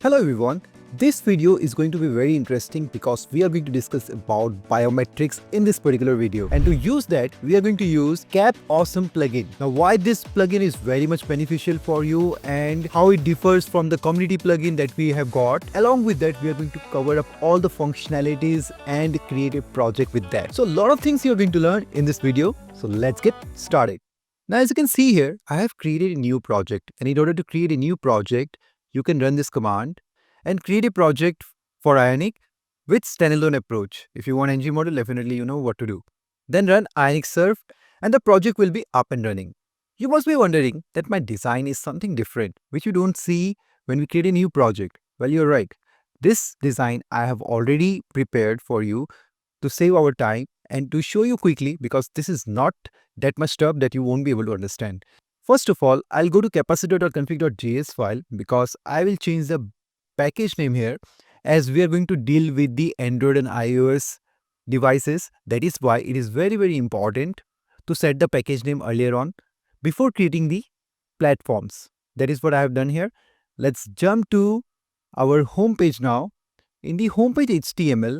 Hello everyone, this video is going to be very interesting because we are going to discuss about biometrics in this particular video, and to use that we are going to use Capawesome plugin. Now why this plugin is very much beneficial for you and how it differs from the community plugin that we have got. Along with that we are going to cover up all the functionalities and create a project with that. So a lot of things you are going to learn in this video, so let's get started. Now as you can see here, I have created a new project, and in order to create a new project you can run this command and create a project for Ionic with standalone approach. If you want ng model, definitely you know what to do. Then run Ionic serve and the project will be up and running. You must be wondering that my design is something different, which you don't see when we create a new project. Well, you're right. This design I have already prepared for you to save our time and to show you quickly, because this is not that much stuff that you won't be able to understand. First of all, I'll go to capacitor.config.js file because I will change the package name here as we are going to deal with the Android and iOS devices. That is why it is very important to set the package name earlier on before creating the platforms. That is what I have done here. Let's jump to our home page now. In the homepage HTML,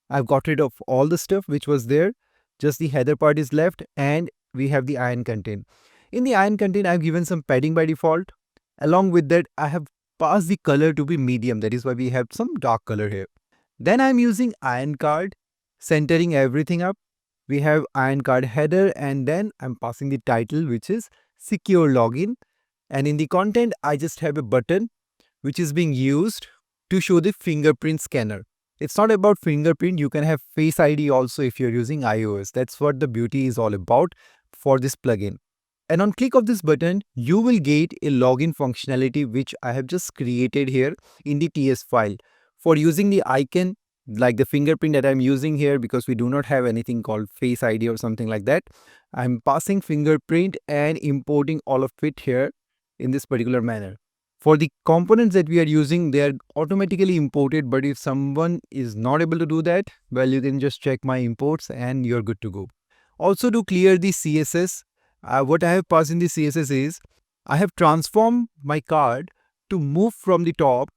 I've got rid of all the stuff which was there. Just the header part is left and we have the ion content. In the ion content, I've given some padding by default. Along with that, I have passed the color to be medium. That is why we have some dark color here. Then I'm using ion card, centering everything up. We have ion card header, and then I'm passing the title, which is secure login. And in the content, I just have a button which is being used to show the fingerprint scanner. It's not about fingerprint. You can have Face ID also if you're using iOS. That's what the beauty is all about for this plugin. And on click of this button, you will get a login functionality which I have just created here in the TS file. For using the icon like the fingerprint that I'm using here, because we do not have anything called Face ID or something like that, I'm passing fingerprint and importing all of it here in this particular manner. For the components that we are using, they are automatically imported, but if someone is not able to do that, well, you can just check my imports and you're good to go. Also, to clear the CSS, what I have passed in the CSS is I have transformed my card to move from the top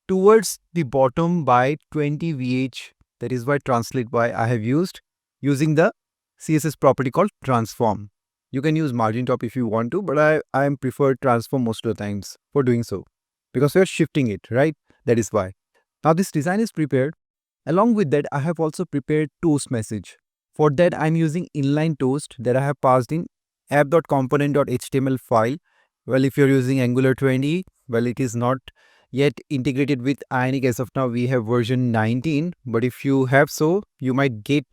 towards the bottom by 20 VH. That is why translate by I have used using the CSS property called transform. You can use margin top if you want to, but I prefer transform most of the times for doing so because we are shifting it, right? That is why. Now this design is prepared. Along with that, I have also prepared toast message. For that, I'm using inline toast that I have passed in app.component.html file. Well, if you're using Angular 20, well, it is not yet integrated with Ionic as of now. We have version 19, but if you have so, you might get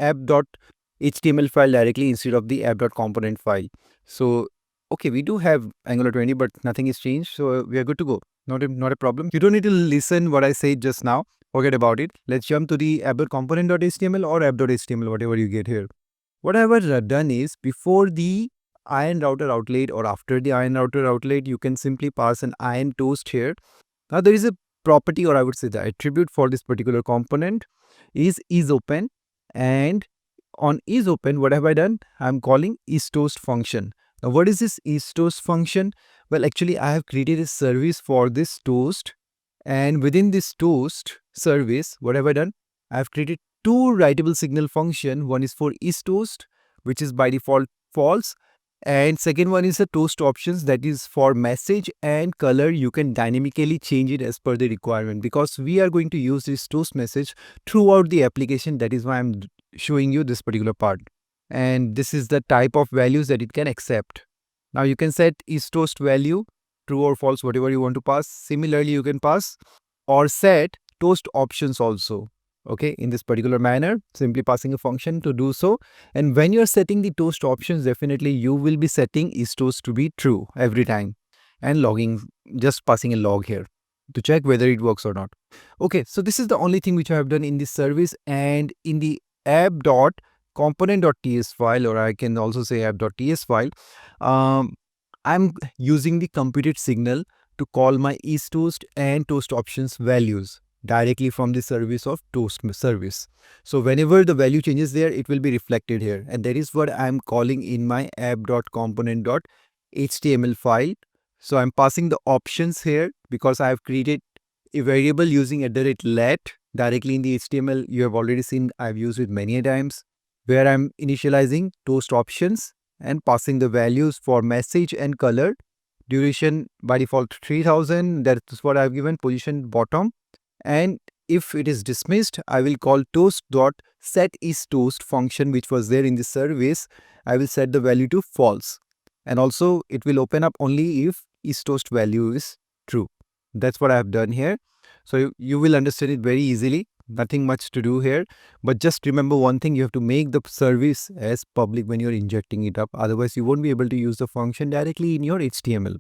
app.html file directly instead of the app.component file. So, okay, we do have Angular 20, but nothing is changed, so we are good to go. Not a problem. You don't need to listen what I said just now. Forget about it. Let's jump to the app.component.html or app.html, whatever you get here. What I have done is before the ion router outlet or after the ion router outlet, you can simply pass an ion toast here. Now there is a property, or I would say the attribute for this particular component is open, and on is open, what have I done? I'm calling isToast function. Now what is this isToast function? Well, actually I have created a service for this toast, and within this toast service, what have I done? I have created two writable signal function. One is for isToast, which is by default false, and second one is the toast options, that is for message and color. You can dynamically change it as per the requirement because we are going to use this toast message throughout the application. That is why I'm showing you this particular part, and this is the type of values that it can accept. Now you can set isToast value true or false, whatever you want to pass. Similarly, you can pass or set toast options also. Okay, in this particular manner, simply passing a function to do so. And when you're setting the toast options, definitely you will be setting isToast to be true every time and logging, just passing a log here to check whether it works or not. Okay, so this is the only thing which I have done in this service, and in the app.component.ts file, or I can also say app.ts file, I'm using the computed signal to call my isToast and toast options values directly from the service of toast service. So whenever the value changes there, it will be reflected here, and that is what I'm calling in my app.component.html file. So I'm passing the options here because I have created a variable using @let directly in the HTML. You have already seen I've used it many a times, where I'm initializing toast options and passing the values for message and color. Duration by default 3000, that's what I've given, position bottom. And if it is dismissed, I will call toast.setIsToast function, which was there in the service. I will set the value to false. And also it will open up only if isToast value is true. That's what I have done here. So you will understand it very easily. Nothing much to do here. But just remember one thing, you have to make the service as public when you're injecting it up. Otherwise, you won't be able to use the function directly in your HTML.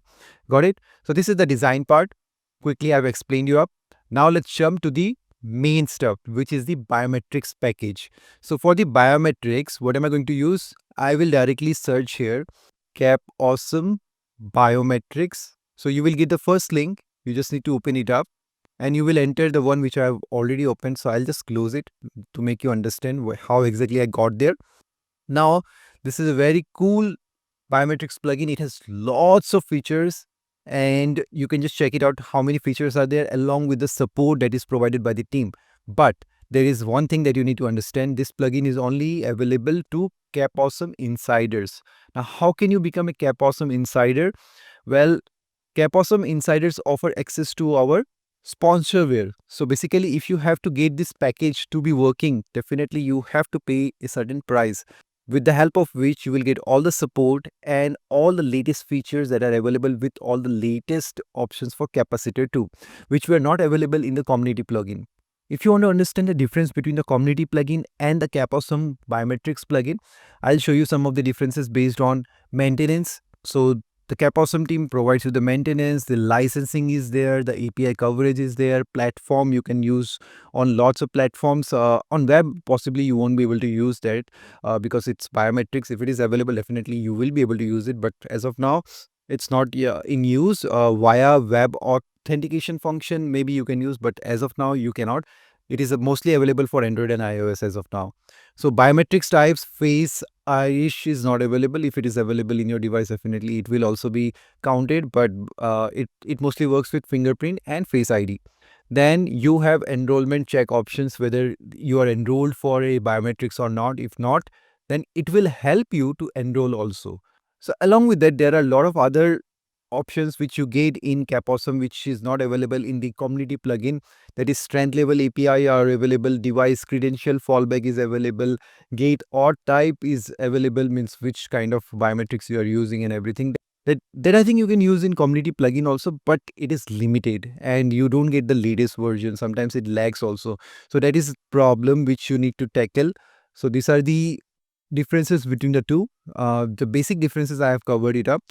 Got it? So this is the design part. Quickly, I've explained you up. Now let's jump to the main stuff, which is the biometrics package. So for the biometrics, what am I going to use? I will directly search here, Capawesome Biometrics. So you will get the first link. You just need to open it up and you will enter the one which I have already opened. So I'll just close it to make you understand how exactly I got there. Now, this is a very cool biometrics plugin. It has lots of features and you can just check it out how many features are there along with the support that is provided by the team. But there is one thing that you need to understand. This plugin is only available to Capawesome insiders. Now, how can you become a Capawesome insider? Well, Capawesome insiders offer access to our sponsorware. So basically, if you have to get this package to be working, definitely you have to pay a certain price, with the help of which you will get all the support and all the latest features that are available with all the latest options for Capacitor 2, which were not available in the community plugin. If you want to understand the difference between the community plugin and the Capawesome Biometrics plugin, I'll show you some of the differences based on maintenance. So the Capawesome team provides you the maintenance, the licensing is there, the API coverage is there, platform you can use on lots of platforms. On web, possibly you won't be able to use that because it's biometrics. If it is available, definitely you will be able to use it. But as of now, it's not in use. Via web authentication function, maybe you can use, but as of now, you cannot. It is mostly available for Android and iOS as of now. So biometrics types, face, iris is not available. If it is available in your device, definitely it will also be counted, but it mostly works with fingerprint and face ID. Then you have enrollment check options, whether you are enrolled for a biometrics or not. If not, then it will help you to enroll also. So along with that, there are a lot of other options which you get in Capawesome, which is not available in the community plugin. That is, strength level API are available, device credential fallback is available, gate or type is available, means which kind of biometrics you are using and everything. That I think you can use in community plugin also, but it is limited and you don't get the latest version. Sometimes it lags also. So that is a problem which you need to tackle. So these are the differences between the two. The basic differences I have covered it up.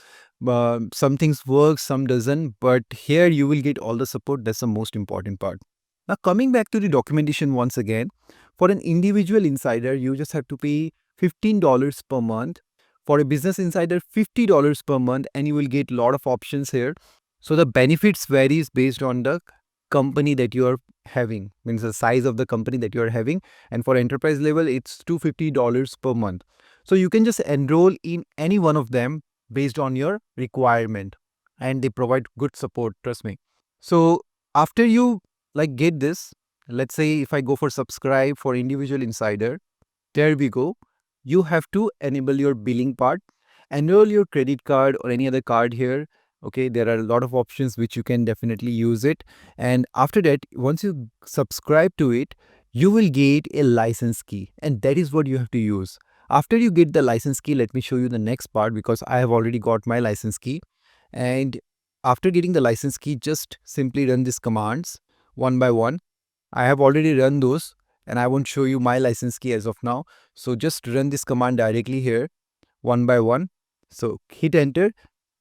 Some things work, some doesn't, but here you will get all the support. That's the most important part. Now coming back to the documentation once again, for an individual insider, you just have to pay $15 per month. For a business insider, $50 per month, and you will get a lot of options here. So the benefits varies based on the company that you are having, means the size of the company that you are having. And for enterprise level, it's $250 per month. So you can just enroll in any one of them based on your requirement, and they provide good support, trust me. So after you get this, let's say if I go for subscribe for individual insider, there we go. You have to enable your billing part, enroll your credit card or any other card here. Okay, there are a lot of options which you can definitely use it. And after that, once you subscribe to it, you will get a license key, and that is what you have to use. After you get the license key, let me show you the next part, because I have already got my license key. And after getting the license key, just simply run these commands one by one. I have already run those and I won't show you my license key as of now. So just run this command directly here one by one. So hit enter.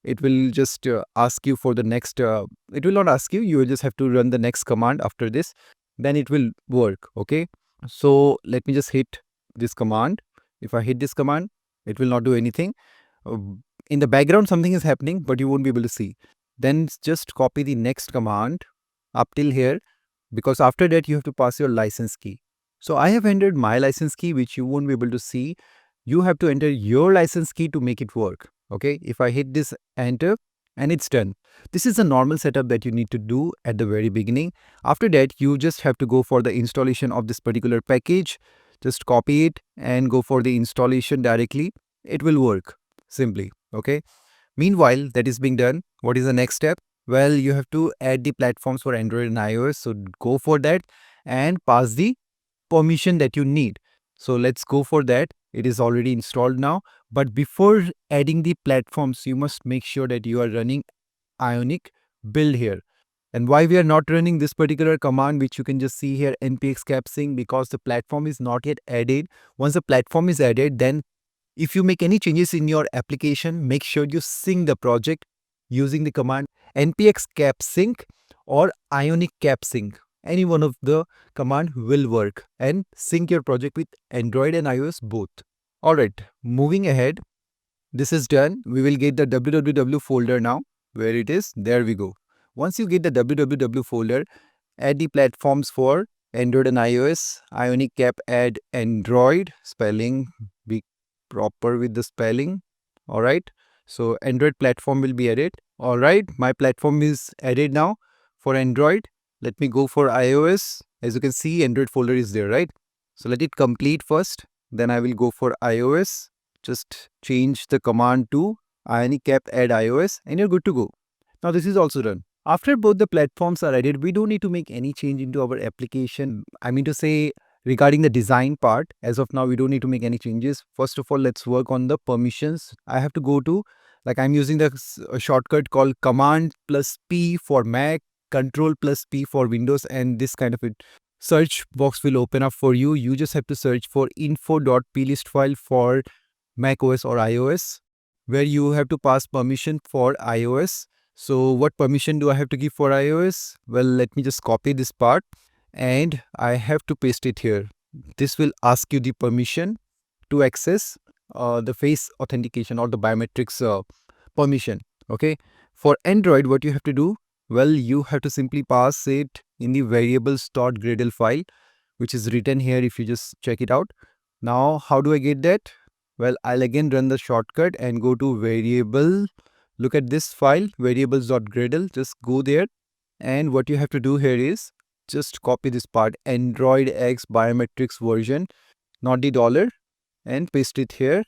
It will just ask you for the next, it will not ask you, you will just have to run the next command after this. Then it will work. Okay. So let me just hit this command. If I hit this command, it will not do anything. In the background, something is happening, but you won't be able to see. Then just copy the next command up till here, because after that you have to pass your license key. So I have entered my license key, which you won't be able to see. You have to enter your license key to make it work. Okay. If I hit this enter, and it's done. This is a normal setup that you need to do at the very beginning. After that, you just have to go for the installation of this particular package. Just copy it and go for the installation directly. It will work simply. Okay. Meanwhile, that is being done. What is the next step? Well, you have to add the platforms for Android and iOS. So go for that and pass the permission that you need. So let's go for that. It is already installed now. But before adding the platforms, you must make sure that you are running Ionic build here. And why we are not running this particular command, which you can just see here, npx capsync, because the platform is not yet added. Once the platform is added, then if you make any changes in your application, make sure you sync the project using the command npx capsync or Ionic capsync. Any one of the command will work and sync your project with Android and iOS both. Alright, moving ahead. This is done. We will get the www folder now. Where it is? There we go. Once you get the www folder, add the platforms for Android and iOS. Ionic Cap add Android. Spelling, be proper with the spelling. Alright. So Android platform will be added. Alright. My platform is added now for Android. Let me go for iOS. As you can see, Android folder is there, right? So let it complete first. Then I will go for iOS. Just change the command to Ionic Cap add iOS and you're good to go. Now this is also done. After both the platforms are added, we don't need to make any change into our application. I mean to say, regarding the design part, as of now, we don't need to make any changes. First of all, let's work on the permissions. I have to go to, like I'm using the shortcut called Command plus P for Mac, Control plus P for Windows, and this kind of it. Search box will open up for you. You just have to search for info.plist file for Mac OS or iOS, where you have to pass permission for iOS. So what permission do I have to give for iOS? Well, let me just copy this part and I have to paste it here. This will ask you the permission to access the face authentication or the biometrics permission. Okay. For Android, what you have to do? Well, you have to simply pass it in the variables.gradle file, which is written here if you just check it out. Now, how do I get that? Well, I'll again run the shortcut and go to variable. Look at this file, variables.gradle. Just go there. And what you have to do here is just copy this part, Android X biometrics version, not the dollar, and paste it here.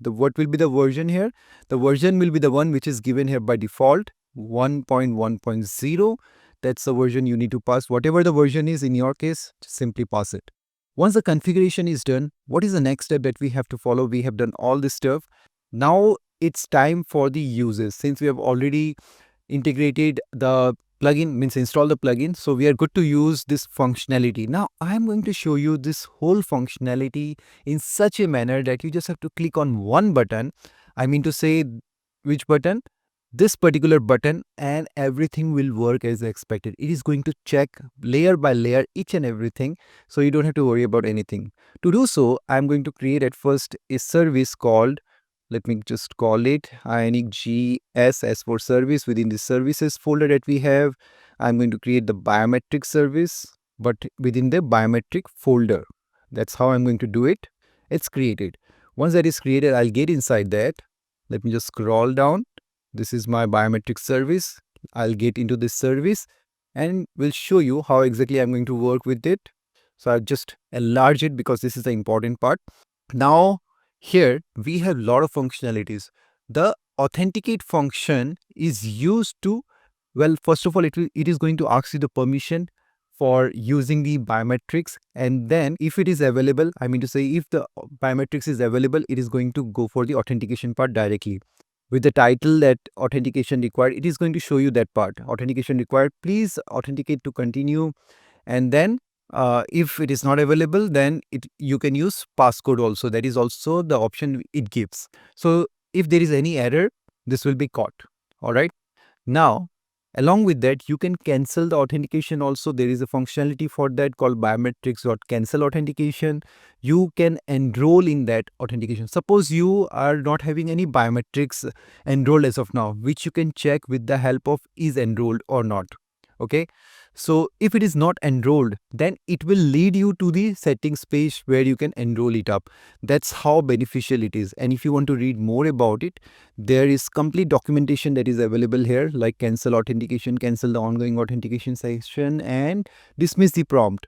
What will be the version here? The version will be the one which is given here by default, 1.1.0. That's the version you need to pass. Whatever the version is in your case, just simply pass it. Once the configuration is done, what is the next step that we have to follow? We have done all this stuff. Now it's time for the uses. Since we have already integrated the plugin, means install the plugin, so we are good to use this functionality. Now I'm going to show you this whole functionality in such a manner that you just have to click on one button. I mean to say, which button? This particular button, and everything will work as expected. It is going to check layer by layer each and everything, so you don't have to worry about anything. To do so, I'm going to create at first a service called, let me just call it Ionic GS as for service. Within the services folder that we have, I'm going to create the biometric service, but within the biometric folder. That's how I'm going to do it. It's created. Once that is created, I'll get inside that. Let me just scroll down. This is my biometric service. I'll get into this service and will show you how exactly I'm going to work with it. So I'll just enlarge it because this is the important part. Now here we have a lot of functionalities. The authenticate function is used to, well, first of all, it is going to ask you the permission for using the biometrics, and then if it is available, I mean to say if the biometrics is available, it is going to go for the authentication part directly. With the title that authentication required, it is going to show you that part. Authentication required, please authenticate to continue. And then if it is not available, then you can use passcode also. That is also the option it gives. So if there is any error, this will be caught. All right. Now, along with that, you can cancel the authentication also. There is a functionality for that called biometrics.cancel authentication. You can enroll in that authentication. Suppose you are not having any biometrics enrolled as of now, which you can check with the help of is enrolled or not. Okay. So if it is not enrolled, then it will lead you to the settings page where you can enroll it up. That's how beneficial it is. And if you want to read more about it, there is complete documentation that is available here, like cancel authentication, cancel the ongoing authentication session, and dismiss the prompt.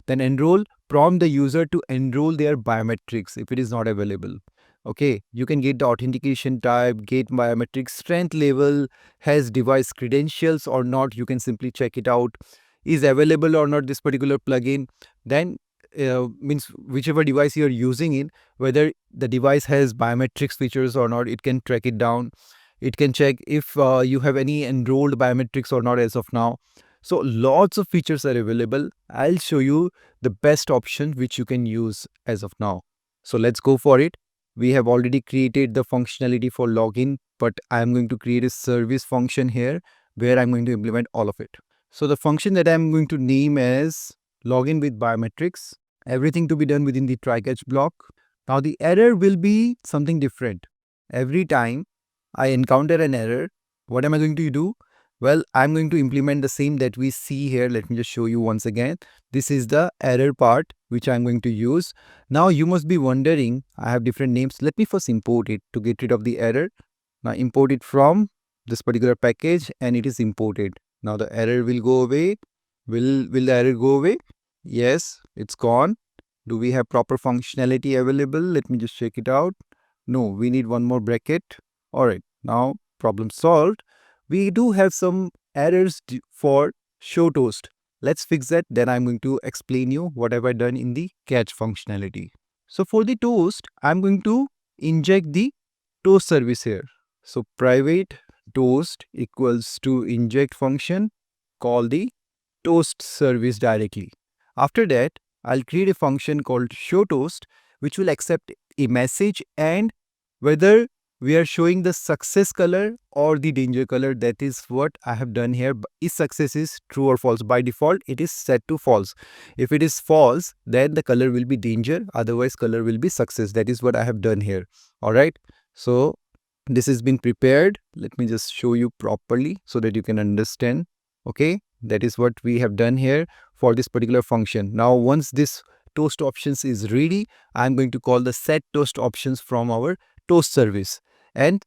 Then enroll, prompt the user to enroll their biometrics if it is not available. Okay, you can get the authentication type, get biometric strength level, has device credentials or not. You can simply check it out. Is available or not this particular plugin. Then means whichever device you're using in, whether the device has biometrics features or not, it can track it down. It can check if you have any enrolled biometrics or not as of now. So lots of features are available. I'll show you the best option which you can use as of now. So let's go for it. We have already created the functionality for login, but I'm going to create a service function here where I'm going to implement all of it. So the function that I'm going to name as login with biometrics, everything to be done within the try catch block. Now the error will be something different. Every time I encounter an error, what am I going to do? Well, I'm going to implement the same that we see here. Let me just show you once again. This is the error part which I'm going to use. Now you must be wondering, I have different names. Let me first import it to get rid of the error. Now import it from this particular package and it is imported. Now the error will go away. Will the error go away? Yes, it's gone. Do we have proper functionality available? Let me just check it out. No, we need one more bracket. Alright, now problem solved. We do have some errors for show toast. Let's fix that. Then I'm going to explain you what have I done in the catch functionality. So for the toast, I'm going to inject the toast service here. So private toast equals to inject function, call the toast service directly. After that, I'll create a function called show toast, which will accept a message and whether we are showing the success color or the danger color. That is what I have done here. If success is true or false, by default it is set to false. If it is false, then the color will be danger, otherwise color will be success. That is what I have done here. All right, so this has been prepared. Let me just show you properly so that you can understand. Okay, that is what we have done here for this particular function. Now once this toast options is ready, I'm going to call the set toast options from our toast service and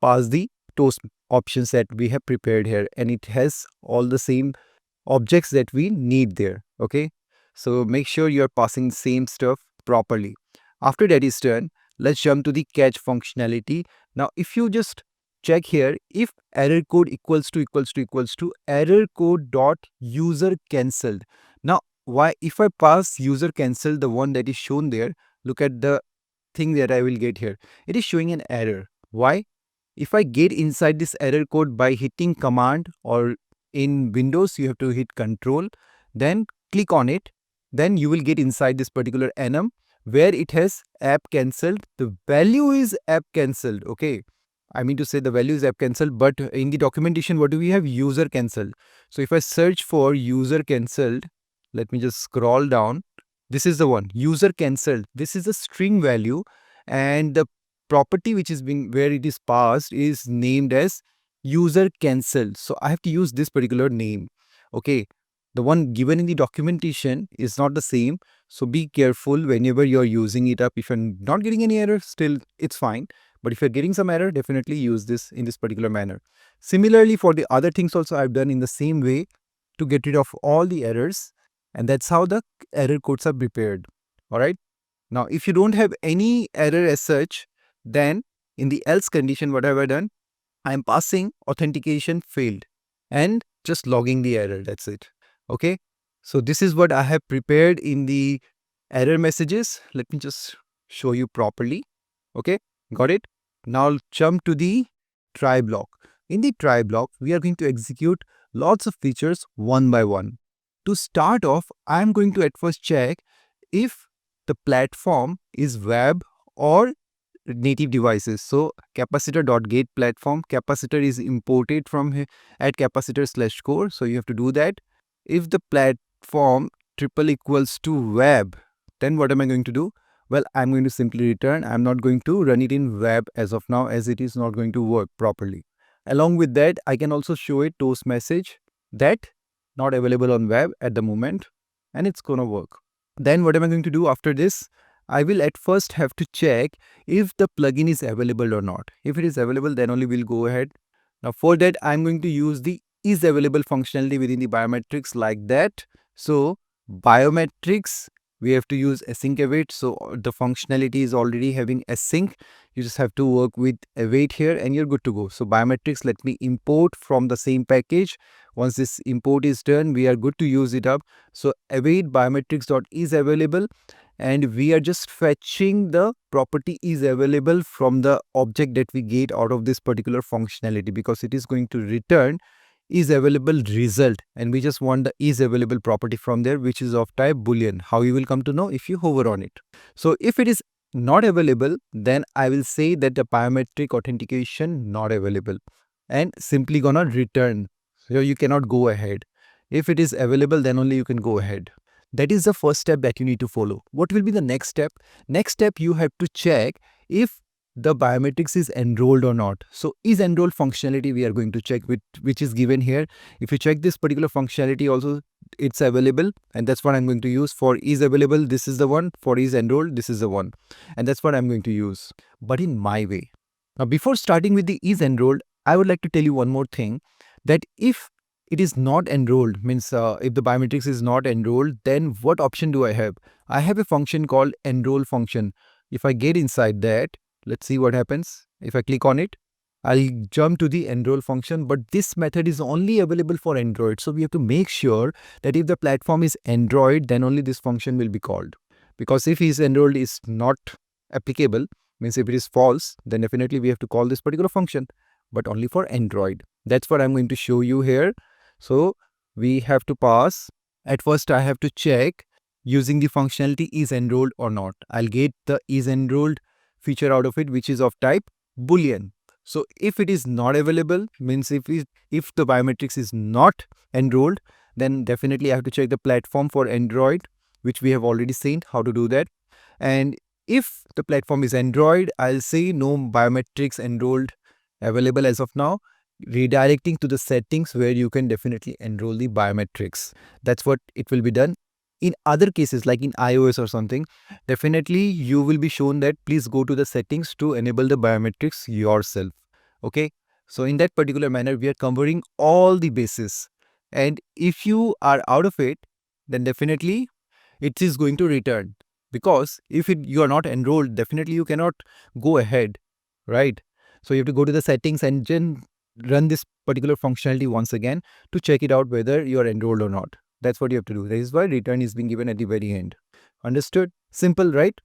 pass the toast options that we have prepared here, and it has all the same objects that we need there. Okay, so make sure you are passing the same stuff properly. After that is done, let's jump to the catch functionality. Now if you just check here, if error code equals to error code dot user cancelled. Now why, if I pass user cancelled, the one that is shown there, look at the thing that I will get here. It is showing an error. Why? If I get inside this error code by hitting command, or in Windows you have to hit control, then click on it, then you will get inside this particular enum where it has app cancelled. The value is app cancelled. Okay, I mean to say the value is app cancelled, but in the documentation what do we have? User cancelled. So if I search for user cancelled, let me just scroll down. This is the one, user cancelled. This is a string value and the property which is being, where it is passed, is named as user cancelled. So I have to use this particular name. Okay, the one given in the documentation is not the same. So be careful whenever you're using it up. If you're not getting any error, still it's fine. But if you're getting some error, definitely use this in this particular manner. Similarly, for the other things also I've done in the same way to get rid of all the errors. And that's how the error codes are prepared. All right. Now, if you don't have any error as such, then in the else condition, what have I done? I'm passing authentication failed and just logging the error. That's it. Okay. So this is what I have prepared in the error messages. Let me just show you properly. Okay. Got it? Now jump to the try block. In the try block, we are going to execute lots of features one by one. To start off, I'm going to at first check if the platform is web or native devices. So capacitor.get platform, capacitor is imported from at capacitor/core. So you have to do that. If the platform triple equals to web, then what am I going to do? Well, I'm going to simply return. I'm not going to run it in web as of now, as it is not going to work properly. Along with that, I can also show a toast message that not available on web at the moment, and it's gonna work. Then what am I going to do after this? I will at first have to check if the plugin is available or not. If it is available, then only we'll go ahead. Now for that, I'm going to use the is available functionality within the biometrics like that. So biometrics, we have to use async await. So the functionality is already having async. You just have to work with await here and you're good to go. So biometrics, let me import from the same package. Once this import is done, we are good to use it up. So await biometrics.is available, and we are just fetching the property is available from the object that we get out of this particular functionality, because it is going to return is available result, and we just want the is available property from there, which is of type boolean. How you will come to know? If you hover on it. So if it is not available, then I will say that the biometric authentication not available, and simply gonna return. So you cannot go ahead. If it is available, then only you can go ahead. That is the first step that you need to follow. What will be the next step? Next step, you have to check if the biometrics is enrolled or not. So is enrolled functionality we are going to check, which is given here. If you check this particular functionality also, it's available, and that's what I'm going to use. For is available, this is the one. For is enrolled, this is the one, and that's what I'm going to use, but in my way. Now before starting with the is enrolled, I would like to tell you one more thing, that if it is not enrolled, means if the biometrics is not enrolled, then what option do I have? I have a function called enroll function. If I get inside that, let's see what happens. If I click on it, I'll jump to the enroll function, but this method is only available for Android. So we have to make sure that if the platform is Android, then only this function will be called. Because if is enrolled is not applicable, means if it is false, then definitely we have to call this particular function, but only for Android. That's what I'm going to show you here. So we have to pass. At first, I have to check using the functionality is enrolled or not. I'll get the is enrolled feature out of it, which is of type boolean. So if it is not available, means if the biometrics is not enrolled, then definitely I have to check the platform for Android, which we have already seen how to do that. And if the platform is Android, I'll say no biometrics enrolled available as of now, redirecting to the settings where you can definitely enroll the biometrics. That's what it will be done. In other cases, like in iOS or something, definitely you will be shown that please go to the settings to enable the biometrics yourself. Okay. So in that particular manner, we are covering all the bases. And if you are out of it, then definitely it is going to return. Because if you are not enrolled, definitely you cannot go ahead, right? So you have to go to the settings and then run this particular functionality once again to check it out whether you are enrolled or not. That's what you have to do. That is why return is being given at the very end. Understood? Simple, right?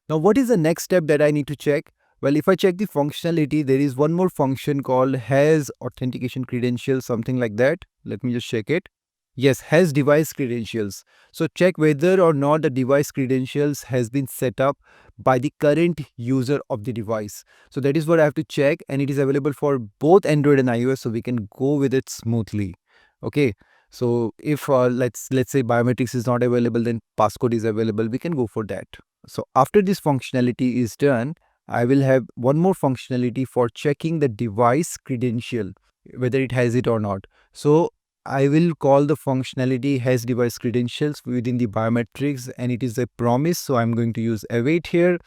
Now, what is the next step that I need to check? Well, if I check the functionality, there is one more function called has authentication credentials, something like that. Let me just check it. Yes, has device credentials. So check whether or not the device credentials has been set up by the current user of the device. So that is what I have to check, and it is available for both Android and iOS, so we can go with it smoothly. Okay. So if let's say biometrics is not available, then passcode is available, we can go for that. So after this functionality is done, I will have one more functionality for checking the device credential, whether it has it or not. So I will call the functionality has device credentials within the biometrics, and it is a promise. So I'm going to use await here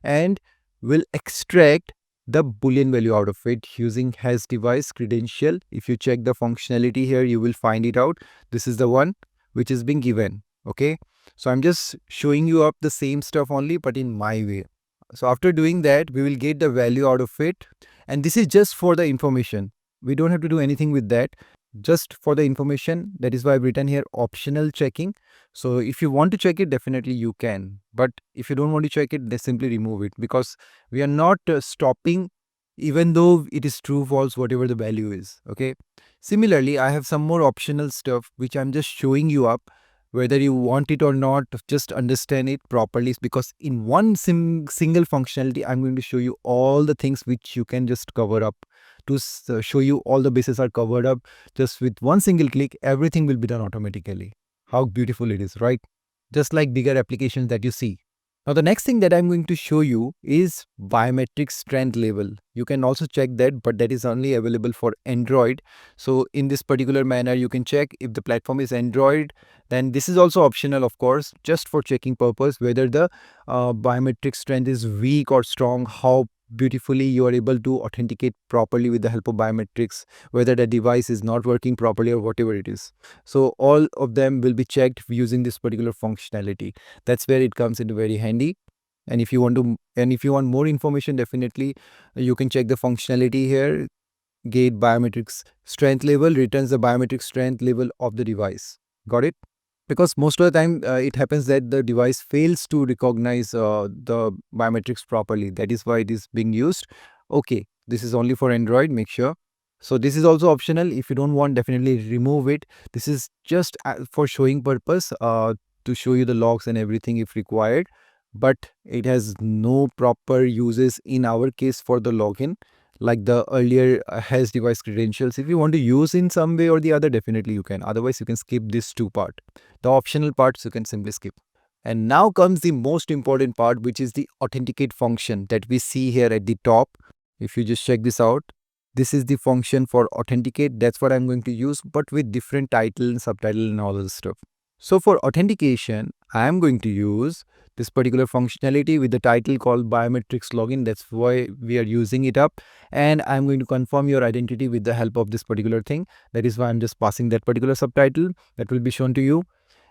and will extract the boolean value out of it using has device credential. If you check the functionality here, you will find it out. This is the one which is being given. Okay. So I'm just showing you up the same stuff only, but in my way. So after doing that, we will get the value out of it. And this is just for the information. We don't have to do anything with that. Just for the information. That is why I've written here optional checking. So if you want to check it, definitely you can. But if you don't want to check it, then simply remove it, because we are not stopping even though it is true, false, whatever the value is. Okay. Similarly, I have some more optional stuff which I'm just showing you up. Whether you want it or not, just understand it properly, because in one single functionality, I'm going to show you all the things which you can just cover up. To show you all the bases are covered up, just with one single click, everything will be done automatically. How beautiful it is, right? Just like bigger applications that you see. Now, the next thing that I'm going to show you is biometric strength level. You can also check that, but that is only available for Android. So in this particular manner, you can check if the platform is Android. Then this is also optional, of course, just for checking purpose, whether the biometric strength is weak or strong, how beautifully you are able to authenticate properly with the help of biometrics, whether the device is not working properly or whatever it is. So all of them will be checked using this particular functionality. That's where it comes into very handy. And if you want more information, definitely you can check the functionality here. Gate biometrics strength level returns the biometric strength level of the device. Got it? Because most of the time it happens that the device fails to recognize the biometrics properly. That is why it is being used. Okay, this is only for Android, make sure. So this is also optional. If you don't want, definitely remove it. This is just for showing purpose, to show you the logs and everything if required, but it has no proper uses in our case for the login like the earlier has device credentials. If you want to use in some way or the other, definitely you can. Otherwise, you can skip this two part. The optional parts you can simply skip. And now comes the most important part, which is the authenticate function that we see here at the top. If you just check this out, this is the function for authenticate. That's what I'm going to use, but with different title and subtitle and all this stuff. So for authentication, I am going to use this particular functionality with the title called Biometrics Login. That's why we are using it up. And I'm going to confirm your identity with the help of this particular thing. That is why I'm just passing that particular subtitle that will be shown to you.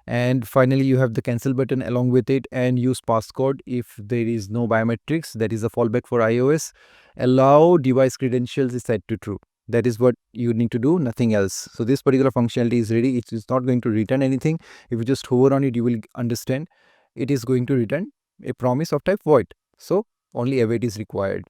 And finally, you have the cancel button along with it, and use passcode if there is no biometrics. That is a fallback for iOS. Allow device credentials is set to true. That is what you need to do, nothing else. So this particular functionality is ready. It is not going to return anything. If you just hover on it, you will understand it is going to return a promise of type void. So only await is required.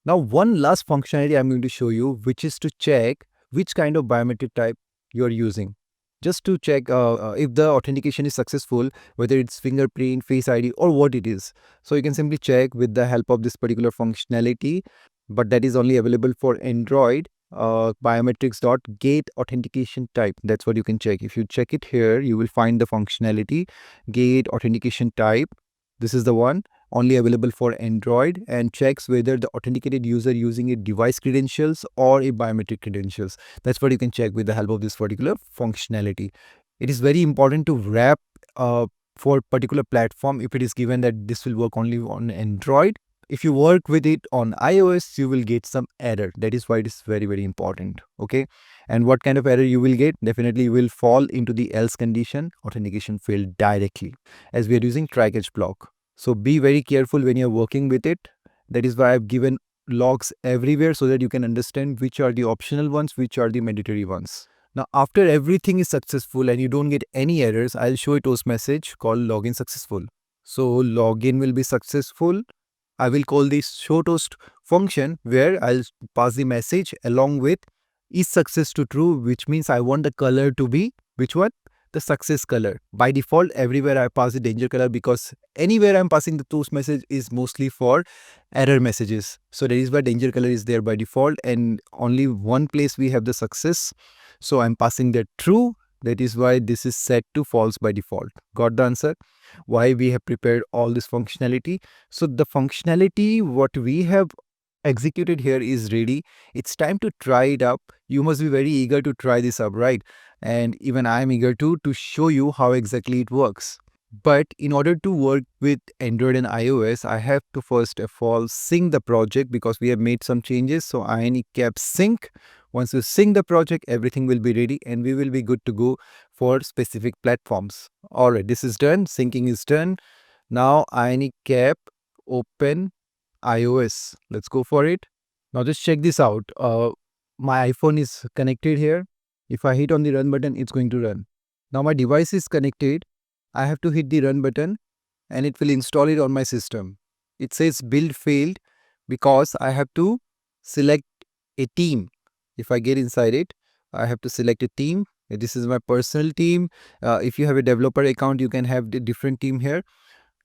Now one last functionality I'm going to show you, which is to check which kind of biometric type you are using. Just to check if the authentication is successful, whether it's fingerprint, face ID, or what it is. So you can simply check with the help of this particular functionality, but that is only available for Android. Biometrics.gate authentication type. That's what you can check. If you check it here, you will find the functionality gate authentication type. This is the one only available for Android, and checks whether the authenticated user using a device credentials or a biometric credentials. That's what you can check with the help of this particular functionality. It is very important to wrap for particular platform if it is given that this will work only on Android. If you work with it on iOS, you will get some error. That is why it is very, very important. Okay. And what kind of error you will get? Definitely you will fall into the else condition. Authentication failed directly, as we are using try catch block. So be very careful when you're working with it. That is why I've given logs everywhere so that you can understand which are the optional ones, which are the mandatory ones. Now, after everything is successful and you don't get any errors, I'll show a toast message called login successful. So login will be successful. I will call this show toast function where I'll pass the message along with is success to true, which means I want the color to be which one? The success color. By default, everywhere I pass the danger color because anywhere I'm passing the toast message is mostly for error messages. So that is why danger color is there by default, and only one place we have the success. So I'm passing that true. That is why this is set to false by default. Got the answer? Why we have prepared all this functionality. So the functionality what we have executed here is ready. It's time to try it up. You must be very eager to try this up, right? And even I'm eager to show you how exactly it works. But in order to work with Android and iOS, I have to first of all sync the project because we have made some changes. So Ionic Cap sync. Once you sync the project, everything will be ready and we will be good to go for specific platforms. All right, this is done. Syncing is done. Now Ionic Cap open iOS. Let's go for it. Now just check this out. My iPhone is connected here. If I hit on the run button, it's going to run. Now my device is connected. I have to hit the run button and it will install it on my system. It says build failed because I have to select a team. If I get inside it, I have to select a team. This is my personal team. If you have a developer account, you can have the different team here.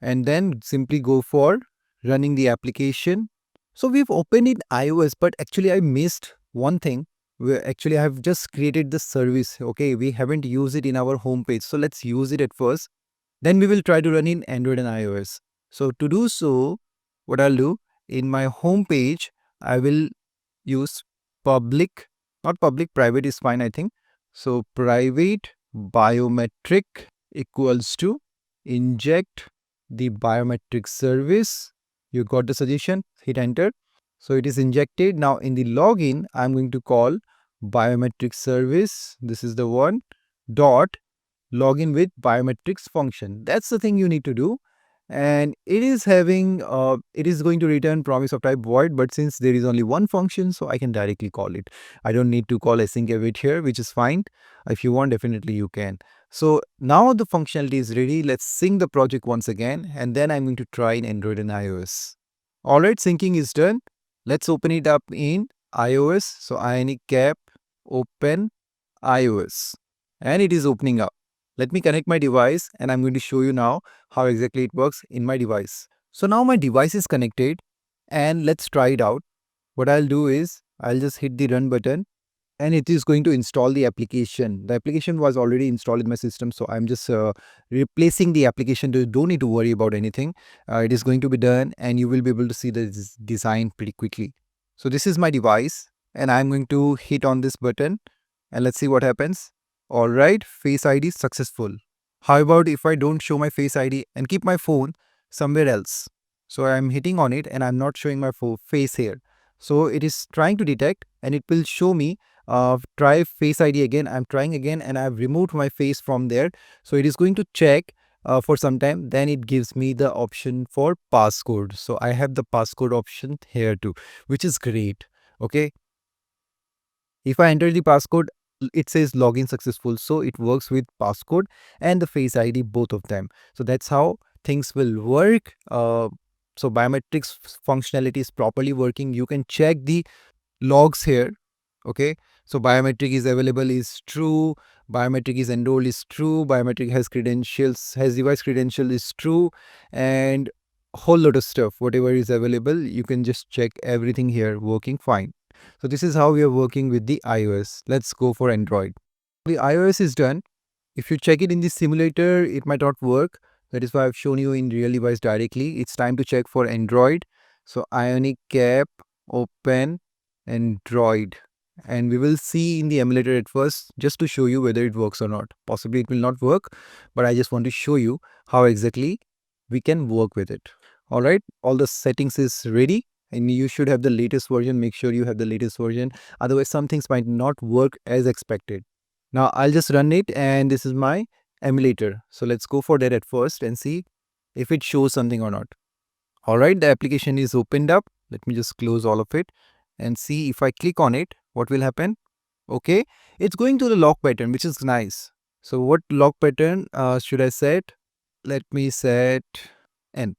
And then simply go for running the application. So we've opened in iOS, but actually I missed one thing. Actually I have just created the service. Okay, we haven't used it in our home page. So let's use it at first. Then we will try to run in Android and iOS. So to do so, what I'll do, in my home page, I will use public, not public, private is fine, I think. So private biometric equals to inject the biometric service. You got the suggestion, hit enter. So it is injected. Now in the login, I'm going to call biometric service. This is the one dot login with biometrics function. That's the thing you need to do. And it is having, it is going to return promise of type void, but since there is only one function, so I can directly call it. I don't need to call async await here, which is fine. If you want, definitely you can. So now the functionality is ready. Let's sync the project once again, and then I'm going to try in Android and iOS. All right, syncing is done. Let's open it up in iOS. So Ionic Cap, open iOS, and it is opening up. Let me connect my device and I'm going to show you now how exactly it works in my device. So now my device is connected and let's try it out. What I'll do is I'll just hit the run button and it is going to install the application. The application was already installed in my system, so I'm just replacing the application. You don't need to worry about anything. It is going to be done and you will be able to see the design pretty quickly. So this is my device and I'm going to hit on this button and let's see what happens. All right, Face ID successful. How about if I don't show my Face ID and keep my phone somewhere else? So I'm hitting on it and I'm not showing my face here. So it is trying to detect and it will show me try Face ID again. I'm trying again and I've removed my face from there. So it is going to check for some time. Then it gives me the option for passcode. So I have the passcode option here too, which is great. Okay. If I enter the passcode, it says login successful. So it works with passcode and the Face ID, both of them. So that's how things will work. So biometrics functionality is properly working. You can check the logs here. Okay, so biometric is available is true, biometric is enrolled is true, biometric has credentials, has device credential is true, and a whole lot of stuff. Whatever is available, you can just check everything here working fine. So this is how we are working with the iOS. Let's go for Android. The iOS is done. If you check it in the simulator, it might not work. That is why I've shown you in real device directly. It's time to check for Android. So Ionic Cap, open Android. And we will see in the emulator at first just to show you whether it works or not. Possibly it will not work, but I just want to show you how exactly we can work with it. All right, all the settings is ready and you should have the latest version. Make sure you have the latest version. Otherwise, some things might not work as expected. Now I'll just run it and this is my emulator. So let's go for that at first and see if it shows something or not. All right, the application is opened up. Let me just close all of it and see if I click on it, what will happen. Okay, it's going to the lock pattern, which is nice. So what lock pattern should I set? Let me set N.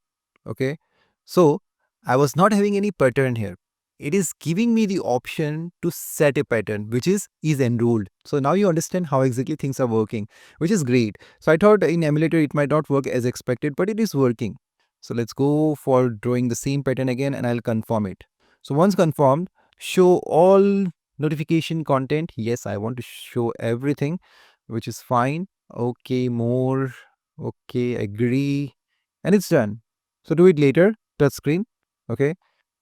Okay, so I was not having any pattern here. It is giving me the option to set a pattern, which is enrolled. So now you understand how exactly things are working, which is great. So I thought in emulator it might not work as expected, but it is working. So let's go for drawing the same pattern again and I'll confirm it. So once confirmed, show all notification content. Yes, I want to show everything, which is fine. Okay, more. Okay, agree. And it's done. So do it later, touch screen. Okay.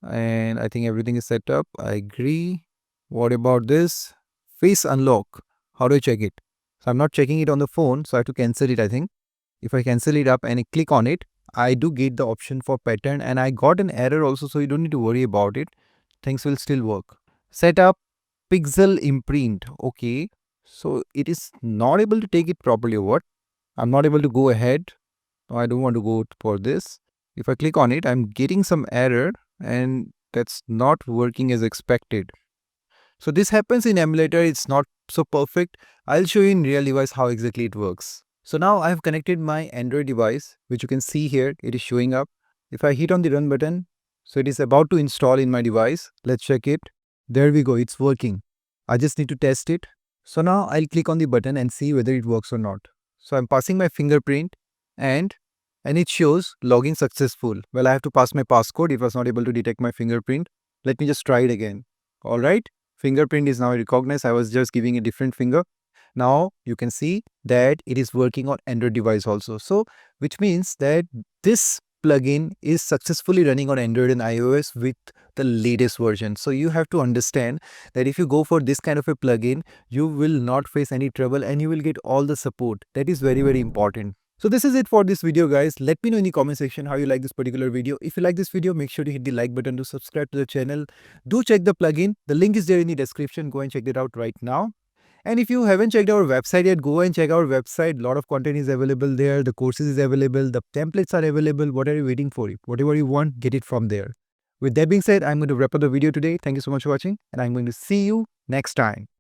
And I think everything is set up. I agree. What about this? Face unlock. How do I check it? So I'm not checking it on the phone. So I have to cancel it, I think. If I cancel it up and I click on it, I do get the option for pattern and I got an error also. So you don't need to worry about it. Things will still work. Set up pixel imprint. Okay. So it is not able to take it properly or what? I'm not able to go ahead. No, I don't want to go for this. If I click on it, I'm getting some error and that's not working as expected. So this happens in emulator. It's not so perfect. I'll show you in real device how exactly it works. So now I have connected my Android device, which you can see here. It is showing up. If I hit on the run button, so it is about to install in my device. Let's check it. There we go. It's working. I just need to test it. So now I'll click on the button and see whether it works or not. So I'm passing my fingerprint and it shows login successful. Well, I have to pass my passcode. It was not able to detect my fingerprint. Let me just try it again. All right. Fingerprint is now recognized. I was just giving a different finger. Now you can see that it is working on Android device also. So which means that this plugin is successfully running on Android and iOS with the latest version. So you have to understand that if you go for this kind of a plugin, you will not face any trouble and you will get all the support. That is very, very important. So this is it for this video, guys. Let me know in the comment section how you like this particular video. If you like this video, make sure to hit the like button to subscribe to the channel. Do check the plugin. The link is there in the description. Go and check it out right now. And if you haven't checked our website yet, go and check our website. A lot of content is available there. The courses is available. The templates are available. What are you waiting for? Whatever you want, get it from there. With that being said, I'm going to wrap up the video today. Thank you so much for watching, and I'm going to see you next time.